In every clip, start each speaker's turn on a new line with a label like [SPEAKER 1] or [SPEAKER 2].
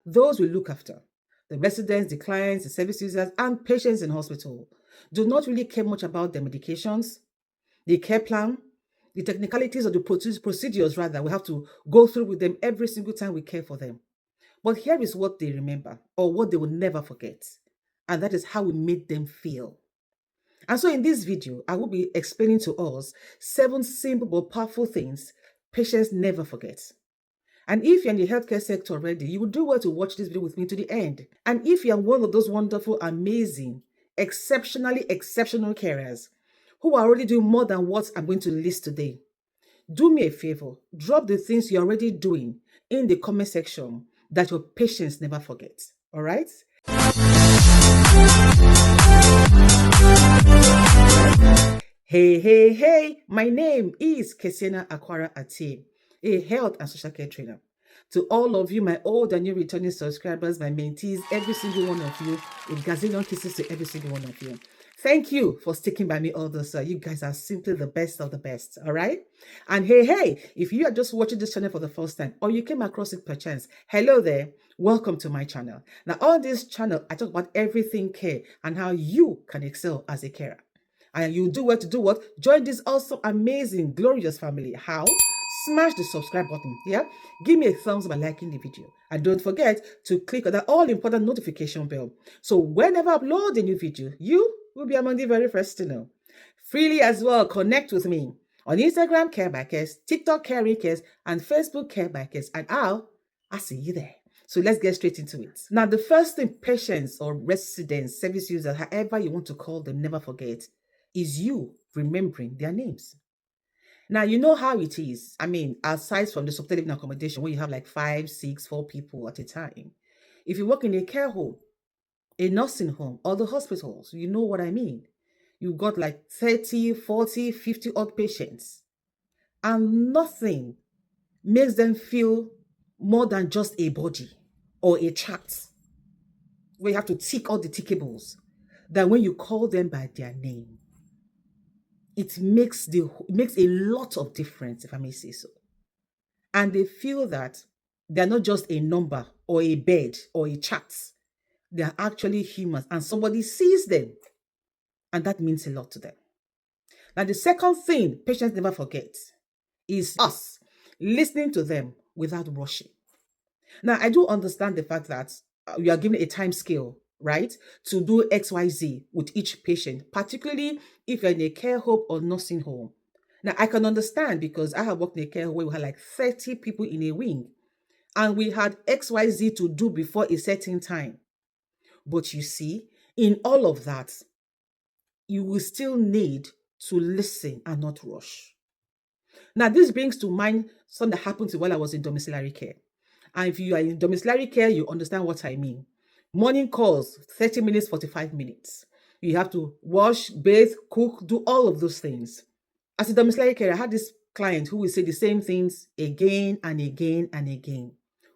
[SPEAKER 1] Those we look after, the residents, the clients, the service users, and patients in hospital, do not really care much about the medications, the care plan, the technicalities of the procedures, rather, we have to go through with them every single time we care for them. But here is what they remember, or what they will never forget, and that is how we made them feel. And so in this video, I will be explaining to us 7 simple but powerful things patients never forget. And if you're in the healthcare sector already, you will do well to watch this video with me to the end. And if you're one of those wonderful, amazing, exceptionally exceptional carers who are already doing more than what I'm going to list today, do me a favor, drop the things you're already doing in the comment section that your patients never forget. All right? Hey, my name is Kessiana Akwara Ati, a health and social care trainer. To all of you, my old and new returning subscribers, my mentees, every single one of you, a gazillion kisses to every single one of you. Thank you for sticking by me all this. You guys are simply the best of the best, all right? And hey, if you are just watching this channel for the first time, or you came across it perchance, hello there, welcome to my channel. Now, on this channel, I talk about everything care and how you can excel as a carer. And you do well to do what? Join this awesome, amazing, glorious family. How? Smash the subscribe button. Yeah, give me a thumbs up by liking the video, and don't forget to click on that all important notification bell, so whenever I upload a new video, you will be among the very first to know. Freely as well, connect with me on Instagram, Care by Kess, TikTok, Caring Kess, and Facebook, Care by Kess, and I'll see you there. So let's get straight into it. Now, the first thing patients or residents, service users, however you want to call them, never forget is you remembering their names. Now, you know how it is. I mean, aside from the supported living accommodation, where you have like 5, 6, 4 people at a time. If you work in a care home, a nursing home, or the hospitals, you know what I mean. You've got like 30, 40, 50 odd patients. And nothing makes them feel more than just a body or a chart where you have to tick all the tickables than when you call them by their name. It makes a lot of difference, if I may say so. And they feel that they're not just a number or a bed or a chart. They're actually humans, and somebody sees them. And that means a lot to them. Now, the second thing patients never forget is us listening to them without rushing. Now, I do understand the fact that we are given a time scale, right, to do XYZ with each patient, particularly if you're in a care home or nursing home. Now, I can understand because I have worked in a care home where we had like 30 people in a wing, and we had XYZ to do before a certain time. But you see, in all of that, you will still need to listen and not rush. Now, this brings to mind something that happened to me while I was in domiciliary care. And if you are in domiciliary care, you understand what I mean. Morning calls, 30 minutes, 45 minutes. You have to wash, bathe, cook, do all of those things. As a domiciliary care, I had this client who would say the same things again and again and again.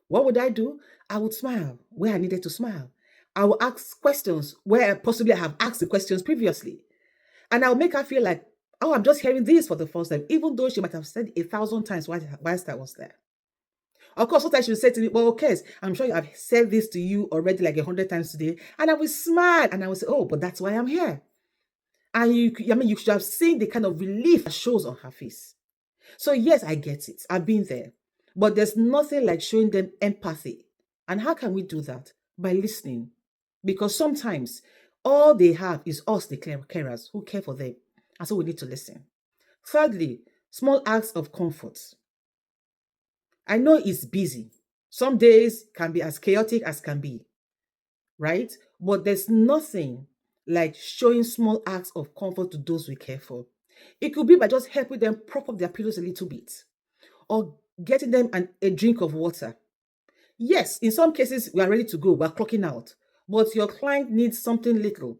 [SPEAKER 1] What would I do? I would smile where I needed to smile. I would ask questions where possibly I have asked the questions previously. And I'll make her feel like, oh, I'm just hearing this for the first time, even though she might have said 1,000 times whilst I was there. Of course, sometimes she'll say to me, well, Kess, I'm sure I've said this to you already like 100 times today. And I will smile and I will say, oh, but that's why I'm here. And you should have seen the kind of relief that shows on her face. So yes, I get it. I've been there. But there's nothing like showing them empathy. And how can we do that? By listening. Because sometimes all they have is us, the carers, who care for them. And so we need to listen. Thirdly, small acts of comfort. I know it's busy. Some days can be as chaotic as can be, right? But there's nothing like showing small acts of comfort to those we care for. It could be by just helping them prop up their pillows a little bit or getting them a drink of water. Yes, in some cases, we are ready to go. We're clocking out. But your client needs something little.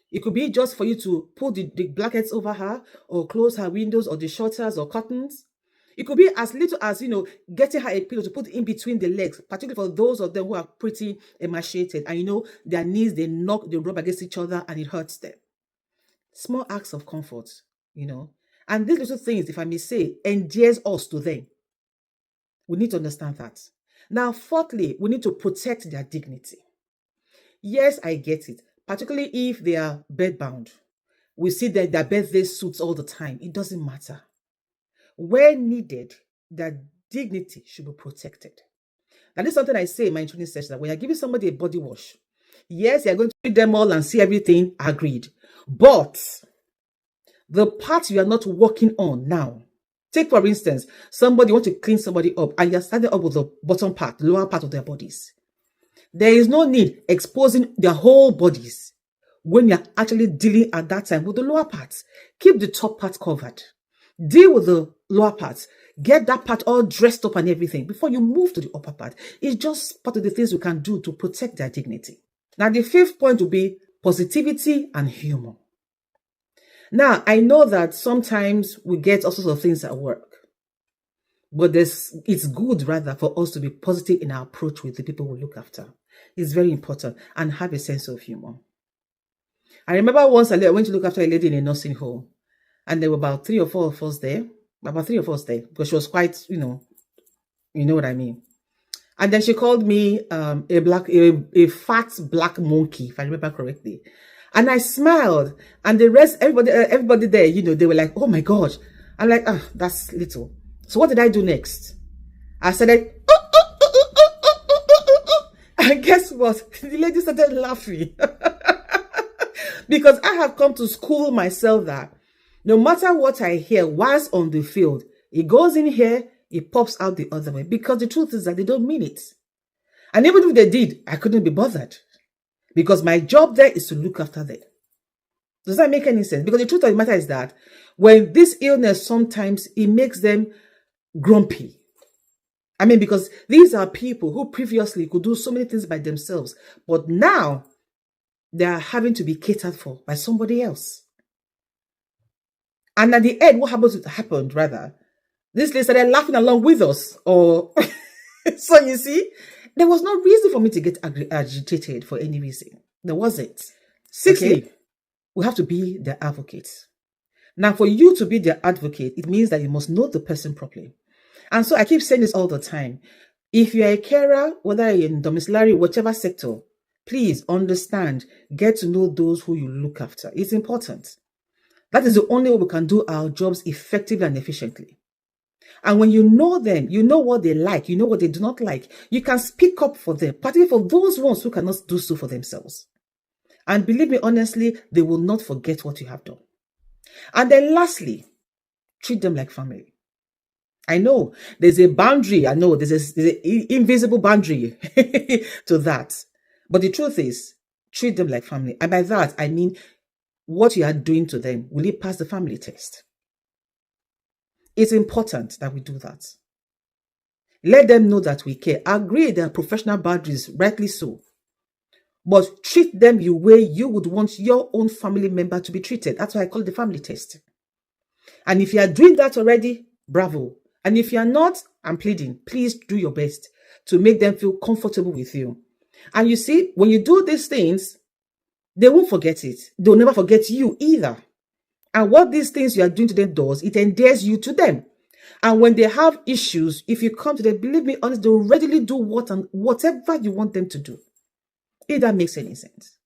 [SPEAKER 1] It could be just for you to put the blankets over her or close her windows or the shutters or curtains. It could be as little as, getting her a pillow to put in between the legs, particularly for those of them who are pretty emaciated and, their knees, they rub against each other and it hurts them. Small acts of comfort, And these little things, if I may say, endears us to them. We need to understand that. Now, fourthly, we need to protect their dignity. Yes, I get it, particularly if they are bedbound. We see that their birthday suits all the time. It doesn't matter. Where needed, their dignity should be protected. And this is something I say in my training session, that when you're giving somebody a body wash, yes, you're going to treat them all and see everything, agreed. But the part you are not working on now, take for instance, somebody want to clean somebody up and you're starting up with the bottom part, the lower part of their bodies. There is no need exposing their whole bodies when you're actually dealing at that time with the lower parts. Keep the top part covered. Deal with the lower parts. Get that part all dressed up and everything before you move to the upper part. It's just part of the things we can do to protect their dignity. Now, the fifth point will be positivity and humor. Now, I know that sometimes we get all sorts of things at work, but it's good rather for us to be positive in our approach with the people we look after. It's very important, and have a sense of humor. I remember once I went to look after a lady in a nursing home, and there were about 3 or 4 of us there, because she was quite, you know what I mean. And then she called me a fat black monkey, if I remember correctly. And I smiled, and the rest, everybody there, they were like, oh my gosh. I'm like, that's little. So what did I do next? I said, and guess what? The lady started laughing. Because I have come to school myself that no matter what I hear whilst on the field, it goes in here, it pops out the other way. Because the truth is that they don't mean it. And even if they did, I couldn't be bothered. Because my job there is to look after them. Does that make any sense? Because the truth of the matter is that when this illness, sometimes it makes them grumpy. I mean, because these are people who previously could do so many things by themselves, but now they are having to be catered for by somebody else. And at the end, what happened rather, this lady started laughing along with us. Or so you see, there was no reason for me to get agitated for any reason. There wasn't. Sixthly, we have to be their advocates. Now, for you to be their advocate, it means that you must know the person properly. And so I keep saying this all the time. If you're a carer, whether you're in domiciliary, whichever sector, please understand, get to know those who you look after. It's important. That is the only way we can do our jobs effectively and efficiently. And when you know them, you know what they like, you know what they do not like, you can speak up for them, particularly for those ones who cannot do so for themselves. And believe me, honestly, they will not forget what you have done. And then lastly, treat them like family. I know there's a boundary. I know there's an invisible boundary to that. But the truth is, treat them like family. And by that, I mean, what you are doing to them, will it pass the family test? It's important that we do that. Let them know that we care. Agree there are professional boundaries, rightly so. But treat them the way you would want your own family member to be treated. That's why I call it the family test. And if you are doing that already, bravo. And if you are not, I'm pleading, please do your best to make them feel comfortable with you. And you see, when you do these things, they won't forget it. They'll never forget you either. And what these things you are doing to them does, it endears you to them. And when they have issues, if you come to them, believe me, honest, they'll readily do whatever you want them to do. If that makes any sense.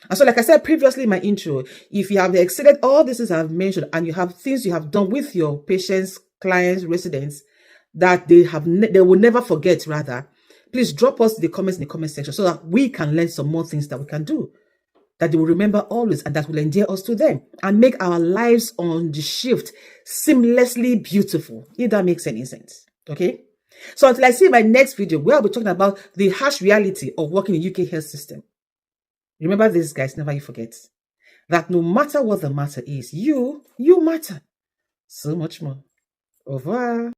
[SPEAKER 1] And so, like I said previously in my intro, if you have exceeded all these things I've mentioned, and you have things you have done with your patients, clients, residents, that they will never forget, rather, please drop us the comments in the comment section so that we can learn some more things that we can do, that they will remember always, and that will endear us to them and make our lives on the shift seamlessly beautiful, if that makes any sense. Okay? So until I see my next video, where I'll be talking about the harsh reality of working in the UK health system. Remember this, guys, never you forget that no matter what the matter is, you matter so much more. Au revoir.